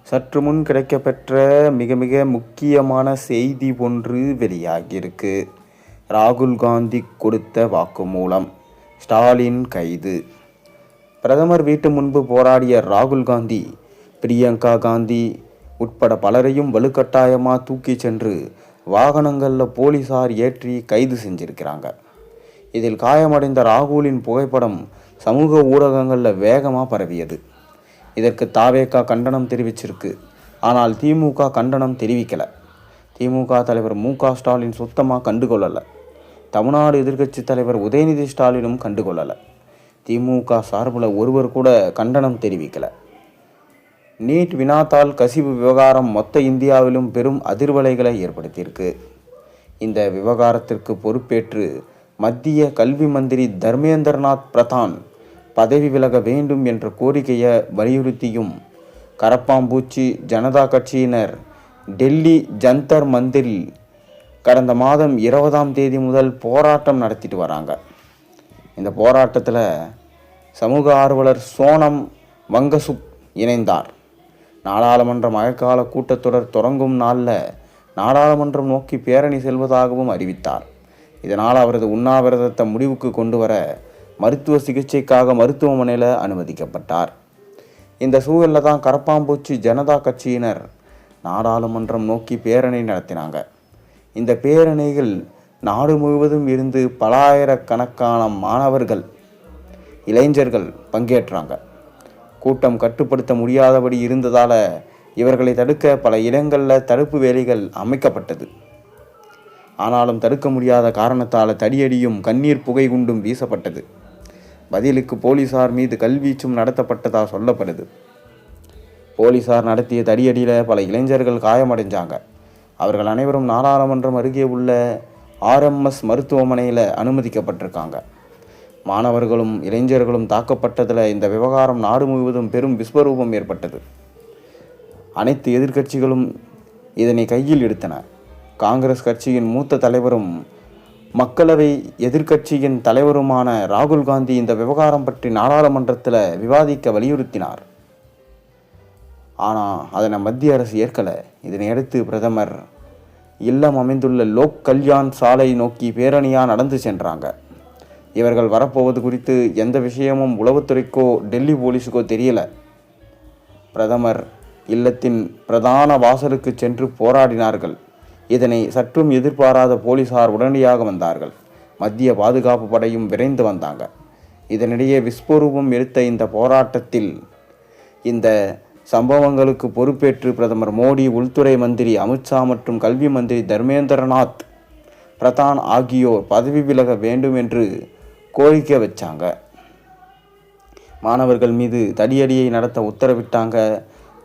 சற்று முன் கிடைக்கப்பெற்ற மிக மிக முக்கியமான செய்தி ஒன்று வெளியாகியிருக்கு. ராகுல் காந்தி கொடுத்த வாக்குமூலம். ஸ்டாலின் கைது. பிரதமர் வீட்டு முன்பு போராடிய ராகுல் காந்தி, பிரியங்கா காந்தி உட்பட பலரையும் வலுக்கட்டாயமாக தூக்கி சென்று வாகனங்களில் போலீசார் ஏற்றி கைது செஞ்சிருக்கிறாங்க. இதில் காயமடைந்த ராகுலின் புகைப்படம் சமூக ஊடகங்களில் வேகமாக பரவியது. இதற்கு தாவேகா கண்டனம் தெரிவிச்சிருக்கு. ஆனால் திமுக கண்டனம் தெரிவிக்கலை. திமுக தலைவர் மு.க. ஸ்டாலின் சுத்தமாக கண்டுகொள்ளலை. தமிழ்நாடு எதிர்க்கட்சி தலைவர் உதயநிதி ஸ்டாலினும் கண்டுகொள்ளலை. திமுக சார்பில் ஒருவர் கூட கண்டனம் தெரிவிக்கலை. நீட் வினாத்தாள் கசிவு விவகாரம் மொத்த இந்தியாவிலும் பெரும் அதிர்வலைகளை ஏற்படுத்தியிருக்கு. இந்த விவகாரத்திற்கு பொறுப்பேற்று மத்திய கல்வி மந்திரி தர்மேந்திரநாத் பிரதான் பதவி விலக வேண்டும் என்ற கோரிக்கையை வலியுறுத்தியும் கரப்பாம்பூச்சி ஜனதா கட்சியினர் டெல்லி ஜந்தர் மந்திரில் கடந்த மாதம் 20ஆம் தேதி முதல் போராட்டம் நடத்திட்டு வராங்க. இந்த போராட்டத்தில் சமூக ஆர்வலர் சோனம் வங்கசுக் இணைந்தார். நாடாளுமன்ற மழைக்கால கூட்டத்தொடர் தொடங்கும் நாளில் நாடாளுமன்றம் நோக்கி பேரணி செல்வதாகவும் அறிவித்தார். இதனால் அவரது உண்ணாவிரதத்தை முடிவுக்கு கொண்டு வர மருத்துவ சிகிச்சைக்காக மருத்துவமனையில் அனுமதிக்கப்பட்டார். இந்த சூழலில் தான் கரப்பாம்பூச்சி ஜனதா கட்சியினர் நாடாளுமன்றம் நோக்கி பேரணி நடத்தினாங்க. இந்த பேரணிகள் நாடு முழுவதும் இருந்து பல ஆயிரக்கணக்கான மாணவர்கள், இளைஞர்கள் பங்கேற்றாங்க. கூட்டம் கட்டுப்படுத்த முடியாதபடி இருந்ததால் இவர்களை தடுக்க பல இடங்களில் தடுப்பு வேலிகள் அமைக்கப்பட்டது. ஆனாலும் தடுக்க முடியாத காரணத்தால் தடியடியும் கண்ணீர் புகை குண்டும் வீசப்பட்டது. பதிலுக்கு போலீசார் மீது கல்வீச்சும் நடத்தப்பட்டதா சொல்லப்படுது. போலீசார் நடத்திய தடியடியில் பல இளைஞர்கள் காயமடைஞ்சாங்க. அவர்கள் அனைவரும் நாடாளுமன்றம் அருகே உள்ள RMS மருத்துவமனையில் அனுமதிக்கப்பட்டிருக்காங்க. மாணவர்களும் இளைஞர்களும் தாக்கப்பட்டதில் இந்த விவகாரம் நாடு முழுவதும் பெரும் விஸ்வரூபம் ஏற்பட்டது. அனைத்து எதிர்க்கட்சிகளும் இதனை கையில் எடுத்தன. காங்கிரஸ் கட்சியின் மூத்த தலைவரும் மக்களவை எதிர்க்கட்சியின் தலைவருமான ராகுல் காந்தி இந்த விவகாரம் பற்றி நாடாளுமன்றத்தில் விவாதிக்க வலியுறுத்தினார். ஆனால் அதனை மத்திய அரசு ஏற்கலை. இதனையடுத்து பிரதமர் இல்லம் அமைந்துள்ள லோக் கல்யாண் சாலை நோக்கி பேரணியாக நடந்து சென்றாங்க. இவர்கள் வரப்போவது குறித்து எந்த விஷயமும் உளவுத்துறைக்கோ டெல்லி போலீஸுக்கோ தெரியல. பிரதமர் இல்லத்தின் பிரதான வாசலுக்கு சென்று போராடினார்கள். இதனை சற்றும் எதிர்பாராத போலீசார் உடனடியாக வந்தார்கள். மத்திய பாதுகாப்பு படையும் விரைந்து வந்தாங்க. இதனிடையே விஸ்வரூபம் எடுத்த இந்த போராட்டத்தில் இந்த சம்பவங்களுக்கு பொறுப்பேற்று பிரதமர் மோடி, உள்துறை மந்திரி அமித்ஷா மற்றும் கல்வி மந்திரி தர்மேந்திரநாத் பிரதான் ஆகியோர் பதவி விலக வேண்டும் என்று கோரிக்கை வச்சாங்க. மாணவர்கள் மீது தடியடியை நடத்த உத்தரவிட்டாங்க.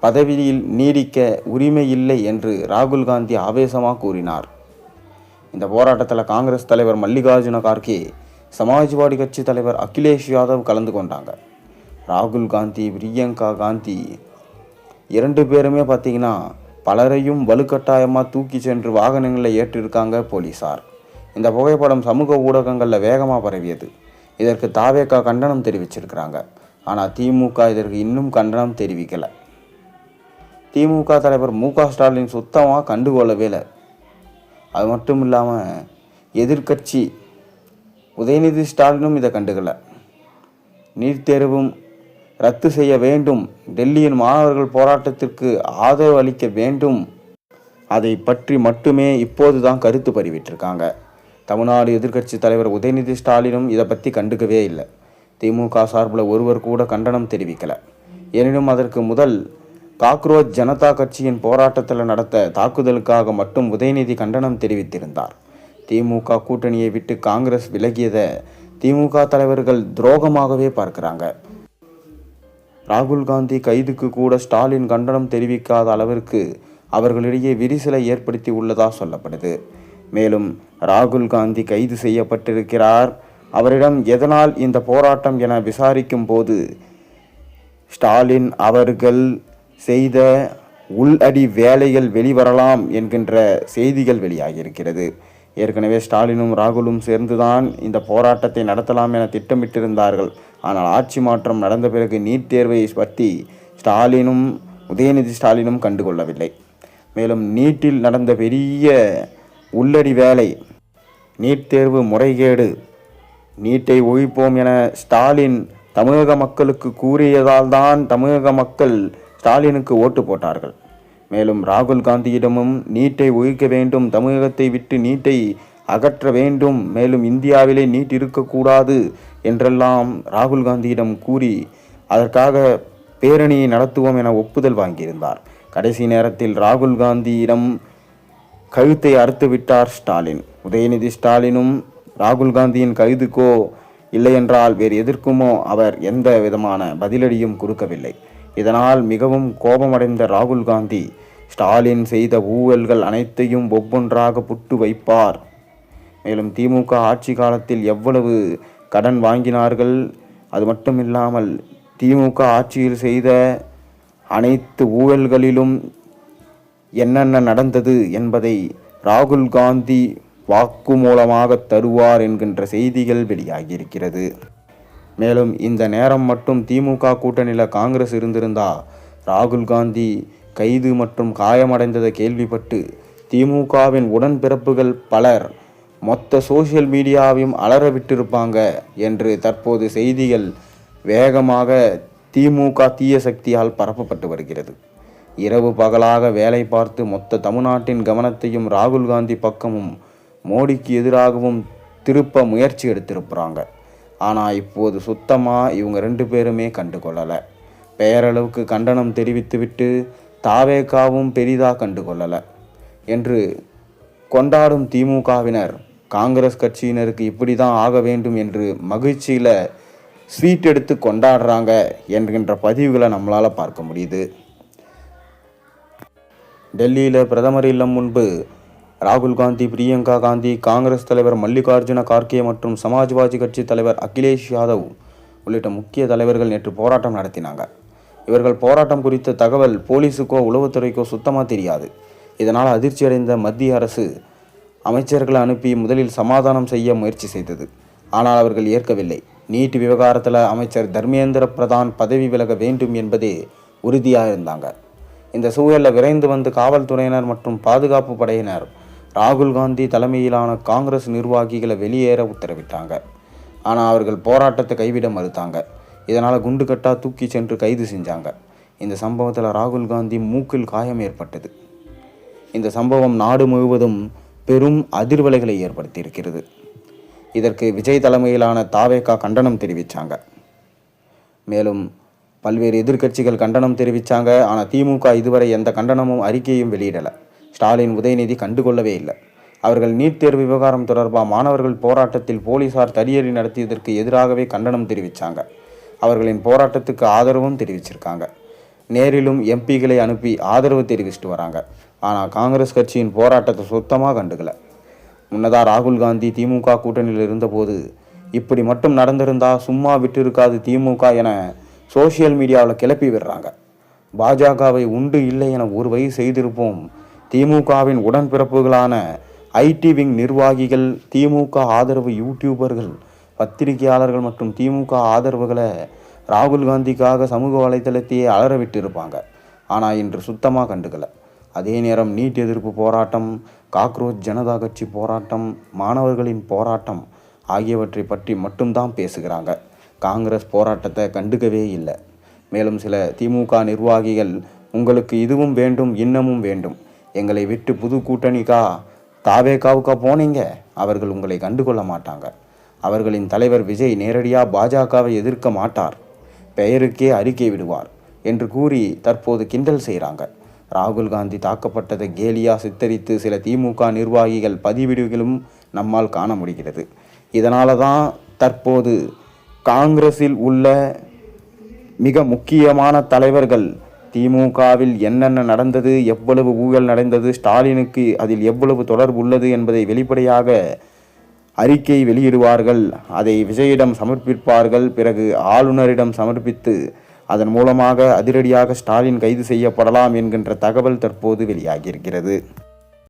பதவியில் நீடிக்க உரிமை இல்லை என்று ராகுல் காந்தி ஆவேசமாக கூறினார். இந்த போராட்டத்தில் காங்கிரஸ் தலைவர் மல்லிகார்ஜுன கார்கே, சமாஜ்வாடி கட்சி தலைவர் அகிலேஷ் யாதவ் கலந்து கொண்டாங்க. ராகுல் காந்தி, பிரியங்கா காந்தி 2 பேருமே பார்த்திங்கன்னா பலரையும் வலுக்கட்டாயமாக தூக்கி சென்று வாகனங்களில் ஏற்றிருக்காங்க போலீசார். இந்த புகைப்படம் சமூக ஊடகங்களில் வேகமாக பரவியது. இதற்கு தாவேகா கண்டனம் தெரிவிச்சிருக்கிறாங்க. ஆனால் திமுக இதற்கு இன்னும் கண்டனம் தெரிவிக்கலை. திமுக தலைவர் மு.க. ஸ்டாலின் சுத்தமாக கண்டுகொள்ளவே இல்லை. அது மட்டும் இல்லாமல் எதிர்க்கட்சி உதயநிதி ஸ்டாலினும் இதை கண்டுக்கலை. நீட் தேர்வும் ரத்து செய்ய வேண்டும், டெல்லியின் மாணவர்கள் போராட்டத்திற்கு ஆதரவு அளிக்க வேண்டும், அதை பற்றி மட்டுமே இப்போது தான் கருத்து பதிவிட்டிருக்காங்க. தமிழ்நாடு எதிர்க்கட்சி தலைவர் உதயநிதி ஸ்டாலினும் இதை பற்றி கண்டுக்கவே இல்லை. திமுக சார்பில் ஒருவர் கூட கண்டனம் தெரிவிக்கலை. எனினும் அதற்கு முதல் காக்ரோச் ஜனதா கட்சியின் போராட்டத்தில் நடத்த தாக்குதலுக்காக மட்டும் உதயநிதி கண்டனம் தெரிவித்திருந்தார். திமுக கூட்டணியை விட்டு காங்கிரஸ் விலகியதை திமுக தலைவர்கள் துரோகமாகவே பார்க்கிறாங்க. ராகுல் காந்தி கைதுக்கு கூட ஸ்டாலின் கண்டனம் தெரிவிக்காத அளவிற்கு அவர்களிடையே விரிசலை ஏற்படுத்தி உள்ளதா சொல்லப்படுது. மேலும் ராகுல் காந்தி கைது செய்யப்பட்டிருக்கிறார். அவரிடம் எதனால் இந்த போராட்டம் என விசாரிக்கும் போது ஸ்டாலின் அவர்கள் செய்த உள்ளடி வேலைகள் வெளிவரலாம் என்கின்ற செய்திகள் வெளியாகியிருக்கிறது. ஏற்கனவே ஸ்டாலினும் ராகுலும் சேர்ந்துதான் இந்த போராட்டத்தை நடத்தலாம் என திட்டமிட்டிருந்தார்கள். ஆனால் ஆட்சி மாற்றம் நடந்த பிறகு நீட் தேர்வை பற்றி ஸ்டாலினும் உதயநிதி ஸ்டாலினும் கண்டுகொள்ளவில்லை. மேலும் நீட்டில் நடந்த பெரிய உள்ளடி வேலை, நீட் தேர்வு முறைகேடு, நீட்டை ஒழிப்போம் என ஸ்டாலின் தமிழக மக்களுக்கு கூறியதால் தான் தமிழக மக்கள் ஸ்டாலினுக்கு ஓட்டு போட்டார்கள். மேலும் ராகுல் காந்தியிடமும் நீட்டை ஒழிக்க வேண்டும், தமிழகத்தை விட்டு நீட்டை அகற்ற வேண்டும், மேலும் இந்தியாவிலே நீட் இருக்கக்கூடாது என்றெல்லாம் ராகுல் காந்தியிடம் கூறி அதற்காக பேரணியை நடத்துவோம் என ஒப்புதல் வாங்கியிருந்தார். கடைசி நேரத்தில் ராகுல் காந்தியிடம் கழுத்தை அறுத்து விட்டார் ஸ்டாலின். உதயநிதி ஸ்டாலினும் ராகுல் காந்தியின் கைதுக்கோ இல்லையென்றால் வேறு எதற்குமோ அவர் எந்த விதமான பதிலடியும் கொடுக்கவில்லை. இதனால் மிகவும் கோபமடைந்த ராகுல் காந்தி ஸ்டாலின் செய்த ஊழல்கள் அனைத்தையும் ஒவ்வொன்றாக புட்டு வைப்பார். மேலும் திமுக ஆட்சி காலத்தில் எவ்வளவு கடன் வாங்கினார்கள், அது மட்டுமில்லாமல் திமுக ஆட்சியில் செய்த அனைத்து ஊழல்களிலும் என்னென்ன நடந்தது என்பதை ராகுல் காந்தி வாக்குமூலமாக தருவார் என்கின்ற செய்திகள் வெளியாகியிருக்கிறது. மேலும் இந்த நேரம் மட்டும் திமுக கூட்டணியில் காங்கிரஸ் இருந்திருந்தா ராகுல் காந்தி கைது மற்றும் காயமடைந்ததை கேள்விப்பட்டு திமுகவின் உடன்பிறப்புகள் பலர் மொத்த சோசியல் மீடியாவையும் அலற விட்டிருப்பாங்க என்று தற்போது செய்திகள் வேகமாக திமுக தீய சக்தியால் பரப்பப்பட்டு வருகிறது. இரவு பகலாக வேலை பார்த்து மொத்த தமிழ்நாட்டின் கவனத்தையும் ராகுல் காந்தி பக்கமும் மோடிக்கு எதிராகவும் திருப்ப முயற்சி எடுத்திருப்பாங்க. ஆனால் இப்போது சுத்தமாக இவங்க 2 பேருமே கண்டுகொள்ளலை. பெயரளவுக்கு கண்டனம் தெரிவித்துவிட்டு தாவேகாவும் பெரிதாக கண்டுகொள்ளலை என்று கொண்டாடும் திமுகவினர் காங்கிரஸ் கட்சியினருக்கு இப்படி தான் ஆக வேண்டும் என்று மகிழ்ச்சியில் ஸ்வீட் எடுத்து கொண்டாடுறாங்க என்கின்ற பதிவுகளை நம்மளால் பார்க்க முடியுது. டெல்லியில் பிரதமர் இல்லம் முன்பு ராகுல் காந்தி, பிரியங்கா காந்தி, காங்கிரஸ் தலைவர் மல்லிகார்ஜுன கார்கே மற்றும் சமாஜ்வாதி கட்சி தலைவர் அகிலேஷ் யாதவ் உள்ளிட்ட முக்கிய தலைவர்கள் நேற்று போராட்டம் நடத்தினாங்க. இவர்கள் போராட்டம் குறித்த தகவல் போலீஸுக்கோ உளவுத்துறைக்கோ சுத்தமாக தெரியாது. இதனால் அதிர்ச்சியடைந்த மத்திய அரசு அமைச்சர்களை அனுப்பி முதலில் சமாதானம் செய்ய முயற்சி செய்தது. ஆனால் அவர்கள் ஏற்கவில்லை. நீட் விவகாரத்தில் அமைச்சர் தர்மேந்திர பிரதான் பதவி விலக வேண்டும் என்பதே உறுதியாக இருந்தாங்க. இந்த சூழலில் விரைந்து வந்து காவல்துறையினர் மற்றும் பாதுகாப்பு படையினர் ராகுல் காந்தி தலைமையிலான காங்கிரஸ் நிர்வாகிகளை வெளியேற உத்தரவிட்டாங்க. ஆனால் அவர்கள் போராட்டத்தை கைவிட மறுத்தாங்க. இதனால் குண்டு கட்டா தூக்கி சென்று கைது செஞ்சாங்க. இந்த சம்பவத்தில் ராகுல் காந்தி மூக்கில் காயம் ஏற்பட்டது. இந்த சம்பவம் நாடு முழுவதும் பெரும் அதிர்வலைகளை ஏற்படுத்தியிருக்கிறது. இதற்கு விஜய் தலைமையிலான தாவேகா கண்டனம் தெரிவித்தாங்க. மேலும் பல்வேறு எதிர்க்கட்சிகள் கண்டனம் தெரிவித்தாங்க. ஆனால் திமுக இதுவரை எந்த கண்டனமும் அறிக்கையும் வெளியிடலை. ஸ்டாலின், உதயநிதி கண்டுகொள்ளவே இல்லை. அவர்கள் நீட் தேர்வு விவகாரம் தொடர்பாக மாணவர்கள் போராட்டத்தில் போலீசார் தடியடி நடத்தியதற்கு எதிராகவே கண்டனம் தெரிவித்தாங்க. அவர்களின் போராட்டத்துக்கு ஆதரவும் தெரிவிச்சிருக்காங்க. நேரிலும் எம்பிகளை அனுப்பி ஆதரவு தெரிவிச்சுட்டு வராங்க. ஆனால் காங்கிரஸ் கட்சியின் போராட்டத்தை சுத்தமாக கண்டுக்கலை. முன்னதாக ராகுல் காந்தி திமுக கூட்டணியில் இருந்தபோது இப்படி மட்டும் நடந்திருந்தால் சும்மா விட்டு இருக்காது திமுக என சோசியல் மீடியாவில் கிளப்பி விடுறாங்க. பாஜகவை உண்டு இல்லை என ஒரு வழி செய்திருப்போம். திமுகவின் உடன்பிறப்புகளான ஐடி விங் நிர்வாகிகள், திமுக ஆதரவு யூடியூபர்கள், பத்திரிகையாளர்கள் மற்றும் திமுக ஆதரவுகளை ராகுல் காந்திக்காக சமூக வலைதளத்தையே அலற விட்டு இருப்பாங்க. ஆனால் இன்று சுத்தமாக கண்டுக்கலை. அதே நேரம் நீட் எதிர்ப்பு போராட்டம், காக்ரோச் ஜனதா கட்சி போராட்டம், மாணவர்களின் போராட்டம் ஆகியவற்றை பற்றி மட்டும்தான் பேசுகிறாங்க. காங்கிரஸ் போராட்டத்தை கண்டுக்கவே இல்லை. மேலும் சில திமுக நிர்வாகிகள், உங்களுக்கு இதுவும் வேண்டும், இன்னமும் வேண்டும், எங்களை விட்டு புது கூட்டணிக்கா தாவேகாவுக்கா போனீங்க, அவர்கள் உங்களை கண்டுகொள்ள மாட்டாங்க, அவர்களின் தலைவர் விஜய் நேரடியாக பாஜகவை எதிர்க்க மாட்டார், பெயருக்கே அறிக்கை விடுவார் என்று கூறி தற்போது கிண்டல் செய்கிறாங்க. ராகுல் காந்தி தாக்கப்பட்டதை கேலியா சித்தரித்து சில திமுக நிர்வாகிகள் பதிவிடுகளும் நம்மால் காண முடிகிறது. இதனால தான் தற்போது காங்கிரஸில் உள்ள மிக முக்கியமான தலைவர்கள் திமுகவில் என்னென்ன நடந்தது, எவ்வளவு ஊழல் நடந்தது, ஸ்டாலினுக்கு அதில் எவ்வளவு தொடர்பு உள்ளது என்பதை வெளிப்படையாக அறிக்கை வெளியிடுவார்கள். அதை விஜயிடம் சமர்ப்பிப்பார்கள். பிறகு ஆளுநரிடம் சமர்ப்பித்து அதன் மூலமாக அதிரடியாக ஸ்டாலின் கைது செய்யப்படலாம் என்கின்ற தகவல் தற்போது வெளியாகியிருக்கிறது.